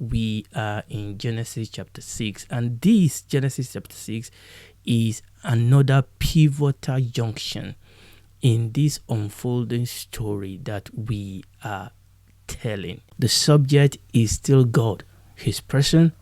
we are in Genesis chapter 6, and this Genesis chapter 6 is another pivotal junction in this unfolding story that we are telling. The subject is still God, his person,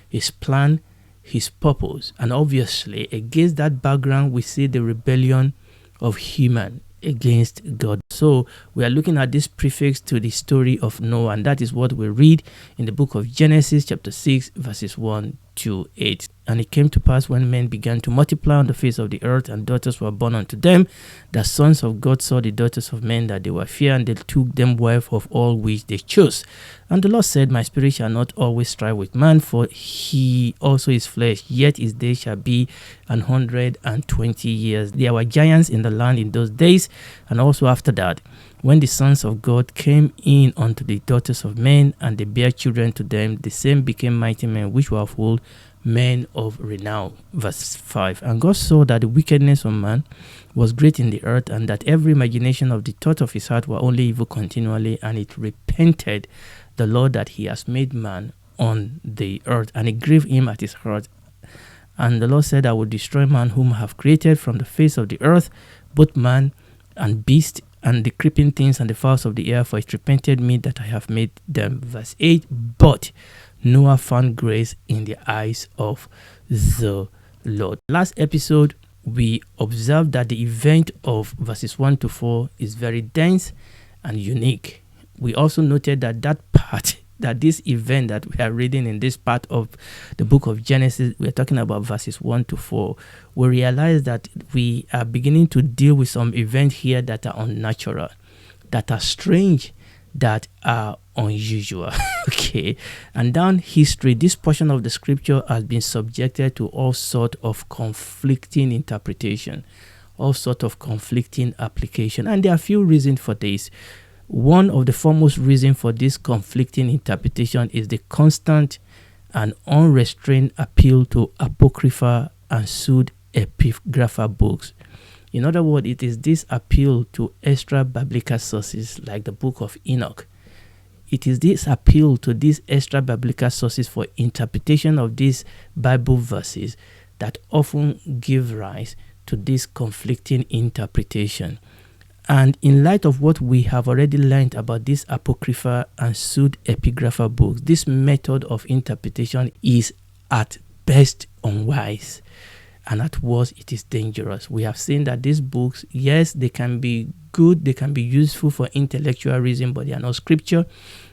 his plan, his purpose, and obviously against that background we see the rebellion of human against God. So we are looking at this prefix to the story of Noah, and that is what we read in the book of Genesis chapter 6 verses 1 to 8. And it came to pass when men began to multiply on the face of the earth, and daughters were born unto them, the sons of God saw the daughters of men that they were fair, and they took them wife of all which they chose. And the Lord said, My spirit shall not always strive with man, for he also is flesh, yet his days shall be 120 years. There were giants in the land in those days, and also after that, when the sons of God came in unto the daughters of men, and they bare children to them, the same became mighty men, which were of old, men of renown. Verse 5. And God saw that the wickedness of man was great in the earth, and that every imagination of the thought of his heart were only evil continually, and it repented the Lord that he has made man on the earth, and it grieved him at his heart. And the Lord said, I will destroy man whom I have created from the face of the earth, both man and beast, and the creeping things and the fowls of the air, for it repented me that I have made them. Verse 8. But Noah found grace in the eyes of the Lord. Last episode, we observed that the event of verses 1 to 4 is very dense and unique. We also noted that this event that we are reading in this part of the book of Genesis, we are talking about verses 1 to 4. We realize that we are beginning to deal with some events here that are unnatural, that are strange, that are unusual. Okay, and down history, this portion of the scripture has been subjected to all sort of conflicting interpretation, all sort of conflicting application, and there are a few reasons for this. One of the foremost reasons for this conflicting interpretation is the constant and unrestrained appeal to apocryphal and pseudepigrapha books. In other words, it is this appeal to extra biblical sources like the book of Enoch. It is this appeal to these extra biblical sources for interpretation of these Bible verses that often give rise to this conflicting interpretation. And in light of what we have already learned about these apocryphal and pseudepigrapha books, this method of interpretation is at best unwise, and at worst it is dangerous. We have seen that these books, yes, they can be good, they can be useful for intellectual reason, but they are not scripture,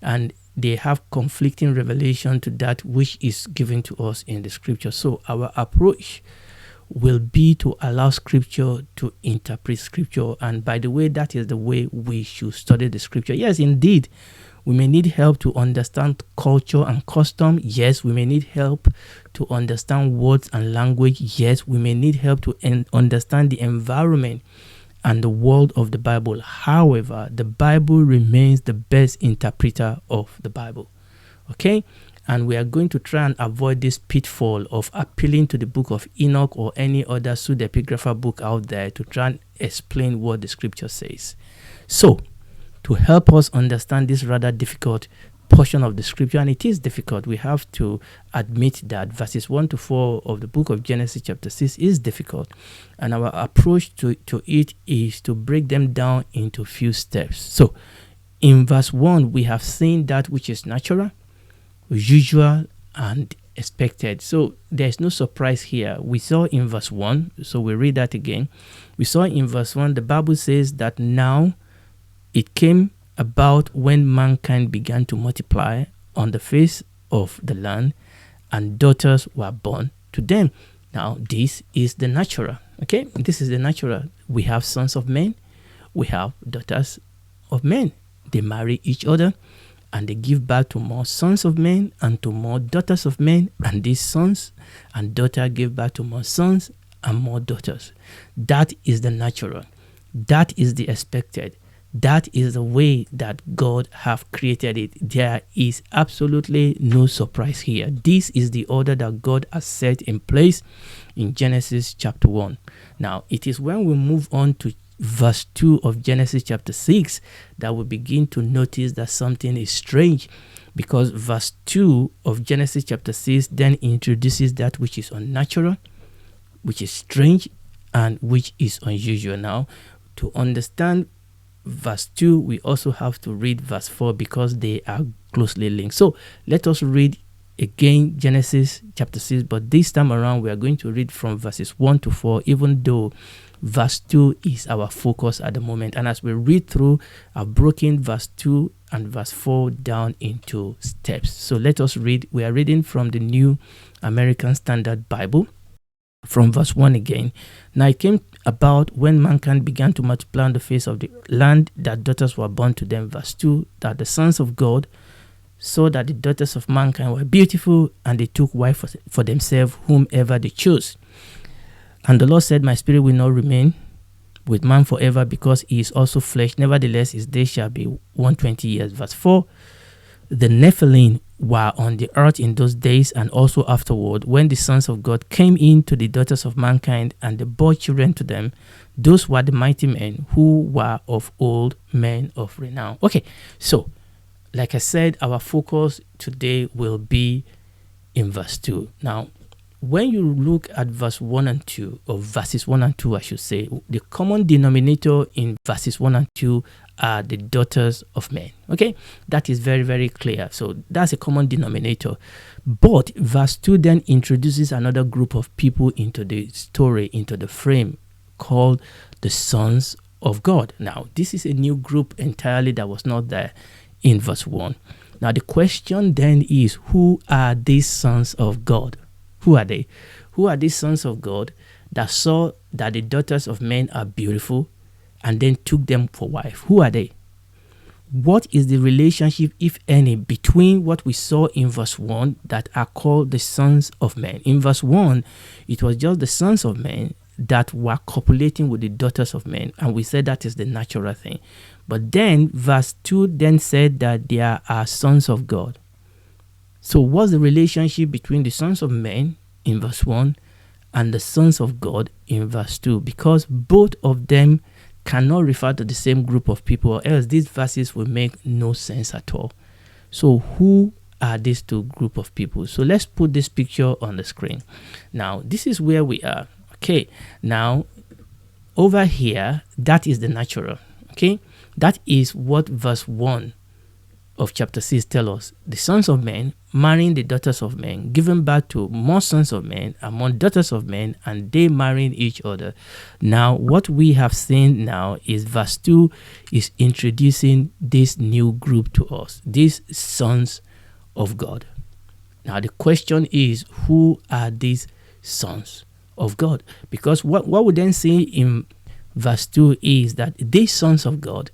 and they have conflicting revelation to that which is given to us in the scripture. So our approach will be to allow scripture to interpret scripture. And by the way, that is the way we should study the scripture. Yes, indeed, we may need help to understand culture and custom. Yes, we may need help to understand words and language. Yes, we may need help to understand the environment and the world of the Bible. However, the Bible remains the best interpreter of the Bible. Okay? And we are going to try and avoid this pitfall of appealing to the book of Enoch or any other pseudepigrapha book out there to try and explain what the scripture says. So, to help us understand this rather difficult portion of the scripture, and it is difficult, we have to admit that verses 1 to 4 of the book of Genesis chapter 6 is difficult. And our approach to it is to break them down into few steps. So, in verse 1, we have seen that which is natural, usual, and expected. So there is no surprise here. We saw in verse 1, so we read that again. We saw in verse 1, the Bible says that now it came about when mankind began to multiply on the face of the land, and daughters were born to them. Now this is the natural. Okay, this is the natural. We have sons of men, we have daughters of men. They marry each other, and they give birth to more sons of men and to more daughters of men, and these sons and daughters give birth to more sons and more daughters. That is the natural. That is the expected. That is the way that God have created it. There is absolutely no surprise here. This is the order that God has set in place in Genesis chapter 1. Now, it is when we move on to verse 2 of Genesis chapter 6 that we begin to notice that something is strange, because verse 2 of Genesis chapter 6 then introduces that which is unnatural, which is strange, and which is unusual. Now, to understand verse 2, we also have to read verse 4 because they are closely linked. So let us read again Genesis chapter 6, but this time around we are going to read from verses 1 to 4, even though verse 2 is our focus at the moment. And as we read through, I've broken verse 2 and verse 4 down into steps. So let us read. We are reading from the New American Standard Bible, from verse 1 again. Now it came about when mankind began to multiply on the face of the land that daughters were born to them. Verse 2, that the sons of God saw that the daughters of mankind were beautiful, and they took wife for themselves whomever they chose. And the Lord said, my spirit will not remain with man forever, because he is also flesh. Nevertheless, his days shall be 120 years. Verse 4, the Nephilim were on the earth in those days, and also afterward, when the sons of God came in to the daughters of mankind, and they bore children to them. Those were the mighty men who were of old, men of renown. Okay, so like I said, our focus today will be in verse 2. Now, when you look at verse 1 and 2, or verses 1 and 2, I should say, the common denominator in verses 1 and 2 are the daughters of men. Okay, that is very, very clear. So that's a common denominator. But verse 2 then introduces another group of people into the story, into the frame, called the sons of God. Now, this is a new group entirely that was not there in verse 1. Now, the question then is, who are these sons of God? Who are they? Who are these sons of God that saw that the daughters of men are beautiful and then took them for wife? Who are they? What is the relationship, if any, between what we saw in verse 1 that are called the sons of men? In verse 1, it was just the sons of men that were copulating with the daughters of men, and we said that is the natural thing. But then verse 2 then said that there are sons of God. So what's the relationship between the sons of men in verse 1 and the sons of God in verse 2? Because both of them cannot refer to the same group of people, or else these verses will make no sense at all. So who are these two group of people? So let's put this picture on the screen. Now, this is where we are. Okay, now over here, that is the natural. Okay, that is what verse 1 of chapter 6 tells us. The sons of men marrying the daughters of men, giving birth to more sons of men and more daughters of men, and they marrying each other. Now, what we have seen now is verse 2 is introducing this new group to us, these sons of God. Now, the question is, who are these sons of God? Because what we then see in verse 2 is that these sons of God,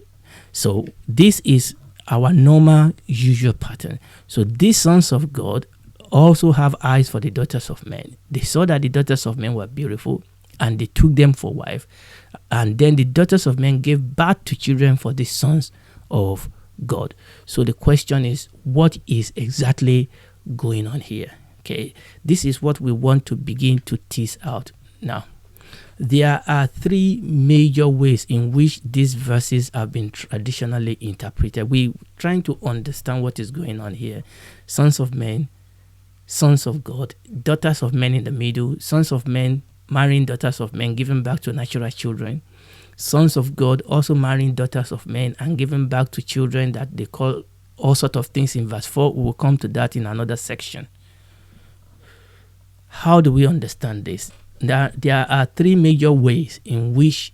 so this is our normal, usual pattern. So these sons of God also have eyes for the daughters of men. They saw that the daughters of men were beautiful, and they took them for wife. And then the daughters of men gave birth to children for the sons of God. So the question is, what is exactly going on here? Okay, this is what we want to begin to tease out now. There are three major ways in which these verses have been traditionally interpreted. We're trying to understand what is going on here. Sons of men, sons of God, daughters of men in the middle, sons of men marrying daughters of men, giving back to natural children, sons of God also marrying daughters of men and giving back to children that they call all sorts of things in verse 4. We will come to that in another section. How do we understand this? There are three major ways in which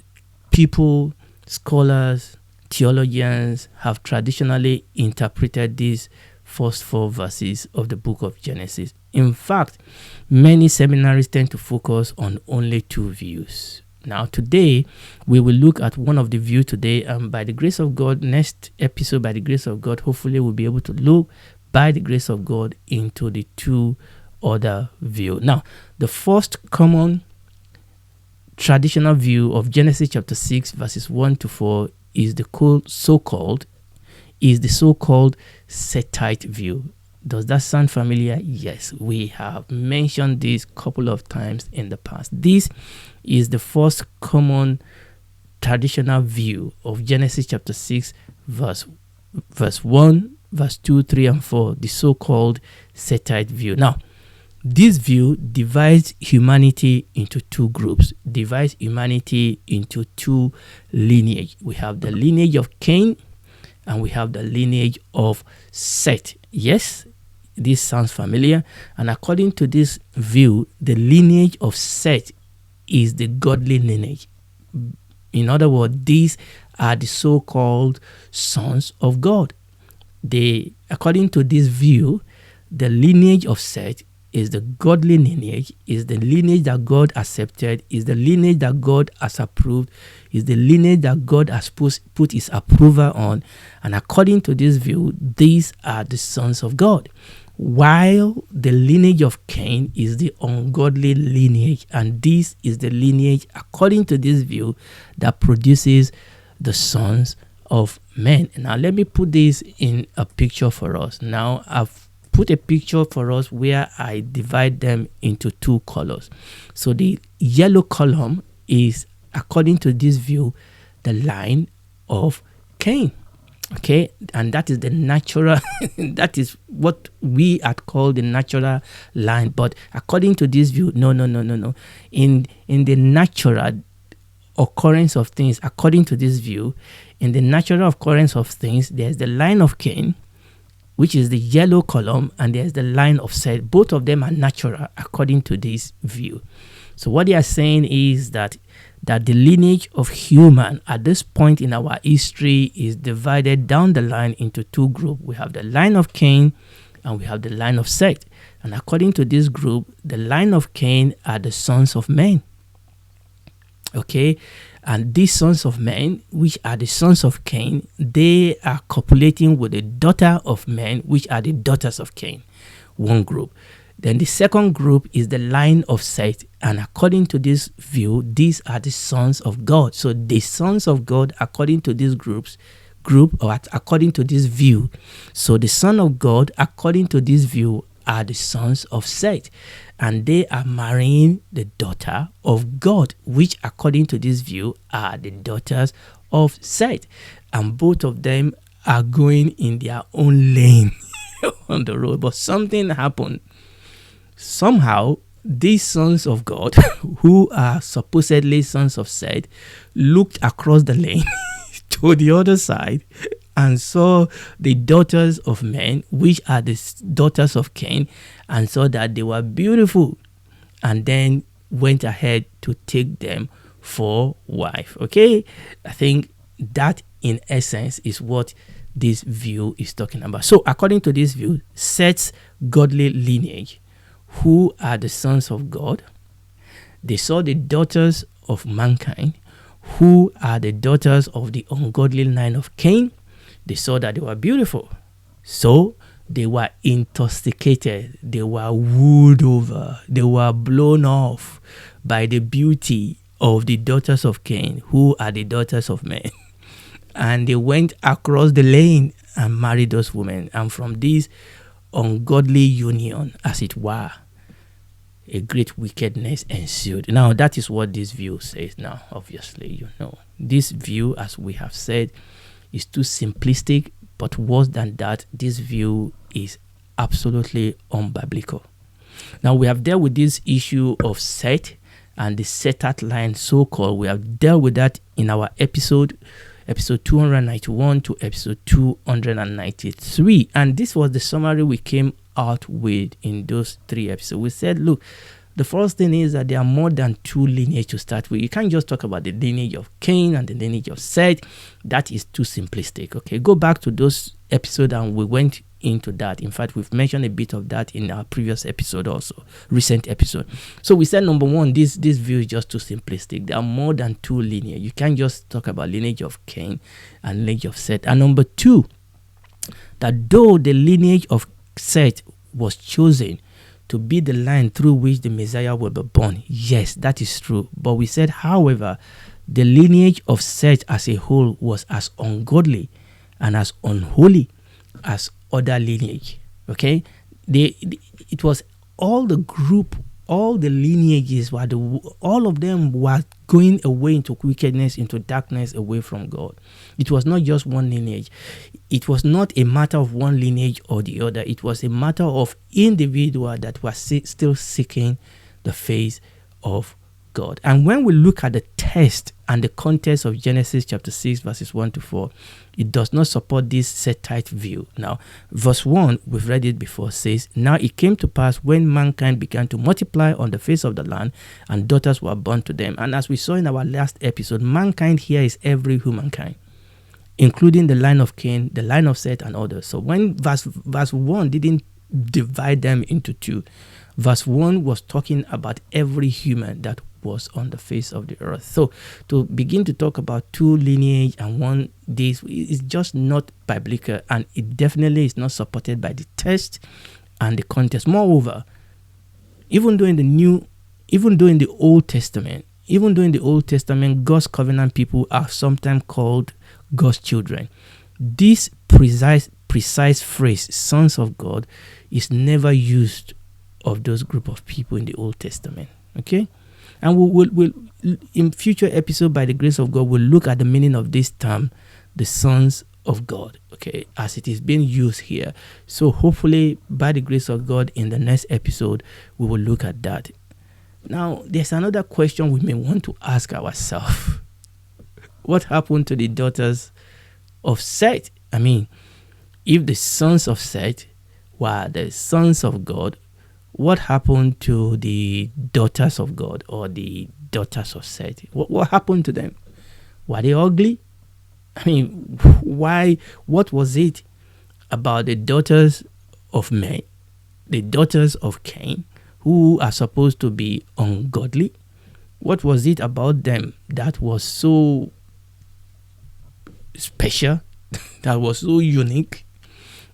people, scholars, theologians have traditionally interpreted these first 4 verses of the book of Genesis. In fact, many seminaries tend to focus on only 2 views. Now, today, we will look at one of the views today, and by the grace of God, next episode, by the grace of God, hopefully we'll be able to look, by the grace of God, into the 2 other view. Now, the first common traditional view of Genesis chapter 6 verses 1 to 4 is the so-called Sethite view. Does that sound familiar? Yes, we have mentioned this a couple of times in the past. This is the first common traditional view of Genesis chapter 6 verse 1 verse 2, 3, and 4, the so-called Sethite view. Now, this view divides humanity into two groups, divides humanity into two lineage. We have the lineage of Cain and we have the lineage of Seth. Yes, this sounds familiar. And according to this view, the lineage of Seth is the godly lineage. In other words, these are the so-called sons of God. According to this view, the lineage of Seth is the godly lineage, is the lineage that God accepted, is the lineage that God has approved, is the lineage that God has put his approval on. And according to this view, these are the sons of God. While the lineage of Cain is the ungodly lineage, and this is the lineage, according to this view, that produces the sons of men. Now, let me put this in a picture for us. Now, I've put a picture for us where I divide them into two colors. So the yellow column is, according to this view, the line of Cain. Okay, and that is the natural, that is what we had called the natural line. But according to this view, no. In the natural occurrence of things, according to this view, in the natural occurrence of things, there's the line of Cain, which is the yellow column, and there's the line of Seth. Both of them are natural according to this view. So what they are saying is that the lineage of human at this point in our history is divided down the line into two groups. We have the line of Cain and we have the line of Seth. And according to this group, the line of Cain are the sons of men. Okay, and these sons of men, which are the sons of Cain, they are copulating with the daughter of men, which are the daughters of Cain. One group. Then the second group is the line of Seth, and according to this view, these are the sons of God. So the sons of God, according to this group, or according to this view, so the son of God, according to this view, are the sons of Seth, and they are marrying the daughter of God, which according to this view are the daughters of Seth, and both of them are going in their own lane on the road. But something happened. Somehow, these sons of God, who are supposedly sons of Seth, looked across the lane to the other side and saw the daughters of men, which are the daughters of Cain, and saw that they were beautiful, and then went ahead to take them for wife. Okay, I think that in essence is what this view is talking about. So according to this view, Seth's godly lineage, who are the sons of God, they saw the daughters of mankind, who are the daughters of the ungodly line of Cain. They saw that they were beautiful. So they were intoxicated, they were wooed over, they were blown off by the beauty of the daughters of Cain, who are the daughters of men. And they went across the lane and married those women. And from this ungodly union, as it were, a great wickedness ensued. Now, that is what this view says. Now, obviously, this view, as we have said, is too simplistic, but worse than that, this view is absolutely unbiblical. Now, we have dealt with this issue of Seth and the Sethite line, so-called. We have dealt with that in our episode 291 to episode 293, and this was the summary we came out with in those 3 episodes. We said, look, the first thing is that there are more than 2 lineages to start with. You can't just talk about the lineage of Cain and the lineage of Seth. That is too simplistic. Okay, go back to those episodes and we went into that. In fact, we've mentioned a bit of that in our previous episode also, recent episode. So we said, number one, this view is just too simplistic. There are more than 2 lineages. You can't just talk about lineage of Cain and lineage of Seth. And number 2, that though the lineage of Seth was chosen to be the line through which the Messiah will be born, yes, that is true. But we said, however, the lineage of Seth as a whole was as ungodly and as unholy as other lineage. Okay, it was all the group all the lineages all of them were going away into wickedness, into darkness, away from God. It was not just one lineage. It was not a matter of one lineage or the other. It was a matter of individual that were still seeking the face of God. And when we look at the text and the context of Genesis chapter 6 verses 1 to 4, it does not support this Sethite view. Now, verse 1, we've read it before, says, "Now it came to pass when mankind began to multiply on the face of the land, and daughters were born to them." And as we saw in our last episode, mankind here is every humankind, including the line of Cain, the line of Seth, and others. So when verse 1 didn't divide them into two, verse 1 was talking about every human that was on the face of the earth. So to begin to talk about two lineage and one this is just not biblical, and it definitely is not supported by the text and the context. Moreover, even though in the Old Testament, God's covenant people are sometimes called God's children. This precise phrase, sons of God, is never used of those group of people in the Old Testament. Okay? And we'll in future episode, by the grace of God, we'll look at the meaning of this term, the sons of God, okay, as it is being used here. So hopefully, by the grace of God, in the next episode, we will look at that. Now, there's another question we may want to ask ourselves. What happened to the daughters of Seth? I mean, if the sons of Seth were the sons of God, what happened to the daughters of God, or the daughters of Seth? What happened to them? Were they ugly? I mean, why? What was it about the daughters of men, the daughters of Cain, who are supposed to be ungodly? What was it about them that was so special, that was so unique,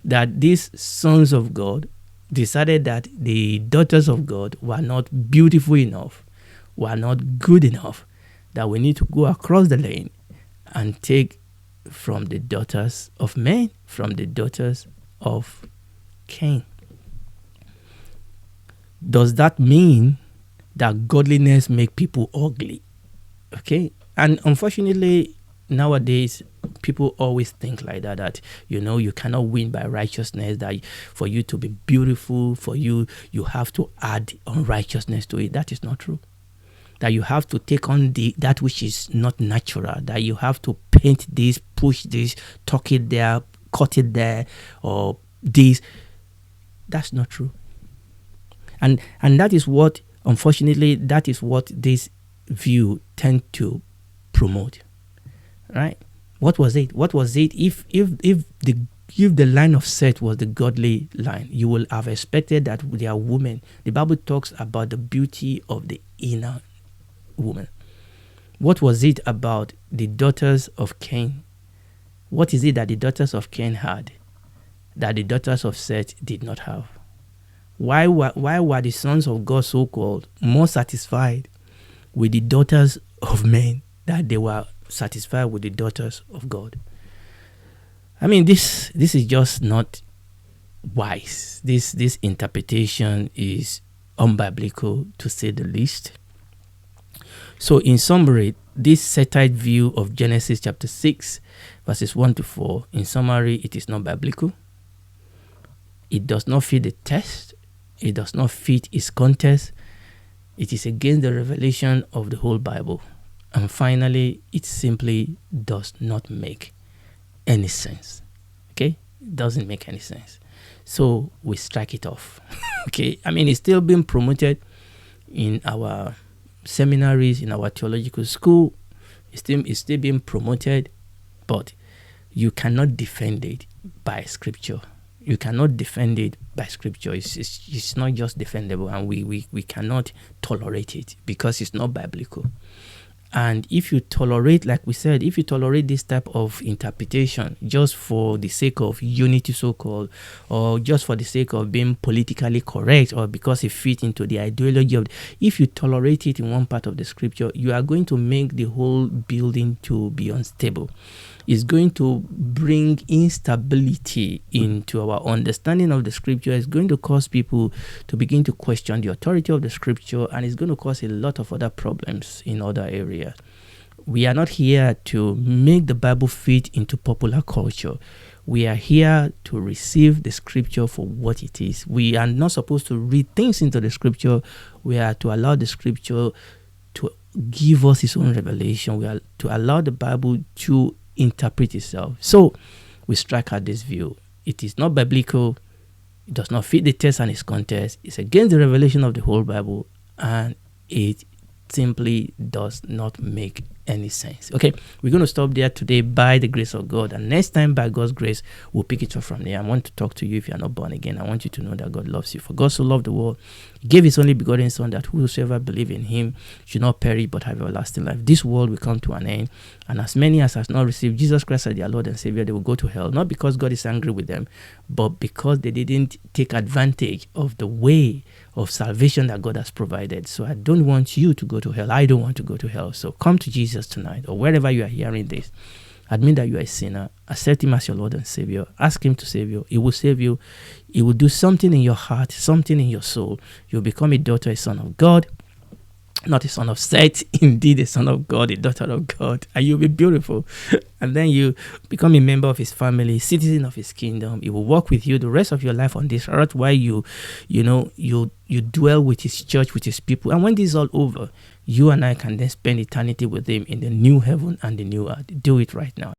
that these sons of God decided that the daughters of God were not beautiful enough, were not good enough, that we need to go across the lane and take from the daughters of men, from the daughters of Cain? Does that mean that godliness make people ugly? Okay? And unfortunately, nowadays, people always think like that you cannot win by righteousness, that for you to be beautiful, you have to add unrighteousness to it. That is not true. That you have to take on that which is not natural, that you have to paint this, push this, tuck it there, cut it there, or this. That's not true. And that is what, unfortunately, that is what this view tend to promote. Right? What was it? If the line of Seth was the godly line, you will have expected that they are women. The Bible talks about the beauty of the inner woman. What was it about the daughters of Cain? What is it that the daughters of Cain had that the daughters of Seth did not have? Why were the sons of God, so-called, more satisfied with the daughters of men than they were satisfied with the daughters of God? I mean, this is just not wise. This interpretation is unbiblical, to say the least. So in summary, this Sethite view of Genesis chapter 6 verses 1 to 4, in summary, it is not biblical. It does not fit the text. It does not fit its context. It is against the revelation of the whole Bible. And finally, it simply does not make any sense. Okay? It doesn't make any sense. So we strike it off. Okay? I mean, it's still being promoted in our seminaries, in our theological school. It's still being promoted, but you cannot defend it by scripture. You cannot defend it by scripture. It's not just defendable, and we cannot tolerate it because it's not biblical. And if you tolerate, like we said, if you tolerate this type of interpretation just for the sake of unity, so-called, or just for the sake of being politically correct, or because it fits into the ideology of, if you tolerate it in one part of the scripture, you are going to make the whole building to be unstable. It's going to bring instability into our understanding of the scripture. It's going to cause people to begin to question the authority of the scripture, and it's going to cause a lot of other problems in other areas. We are not here to make the Bible fit into popular culture. We are here to receive the scripture for what it is. We are not supposed to read things into the scripture. We are to allow the scripture to give us its own revelation. We are to allow the Bible to interpret itself. So we strike at this view. It is not biblical. It does not fit the text and its context. It's against the revelation of the whole Bible, and it simply does not make any sense. Okay, we're going to stop there today by the grace of God, and next time by God's grace we'll pick it up from there. I want to talk to you. If you are not born again, I want you to know that God loves you. For God so loved the world, he gave his only begotten Son, that whosoever believe in him should not perish but have everlasting life. This world will come to an end, and as many as has not received Jesus Christ as their Lord and Savior, they will go to hell, not because God is angry with them, but because they didn't take advantage of the way of salvation that God has provided. So I don't want you to go to hell. I don't want to go to hell. So come to Jesus tonight, or wherever you are hearing this. Admit that you are a sinner. Accept him as your Lord and Savior. Ask him to save you. He will save you. He will do something in your heart, something in your soul. You'll become a daughter, a son of God. Not a son of Seth, indeed a son of God, a daughter of God, and you'll be beautiful. And then you become a member of his family, citizen of his kingdom. He will walk with you the rest of your life on this earth, while you dwell with his church, with his people. And when this is all over, you and I can then spend eternity with him in the new heaven and the new earth. Do it right now.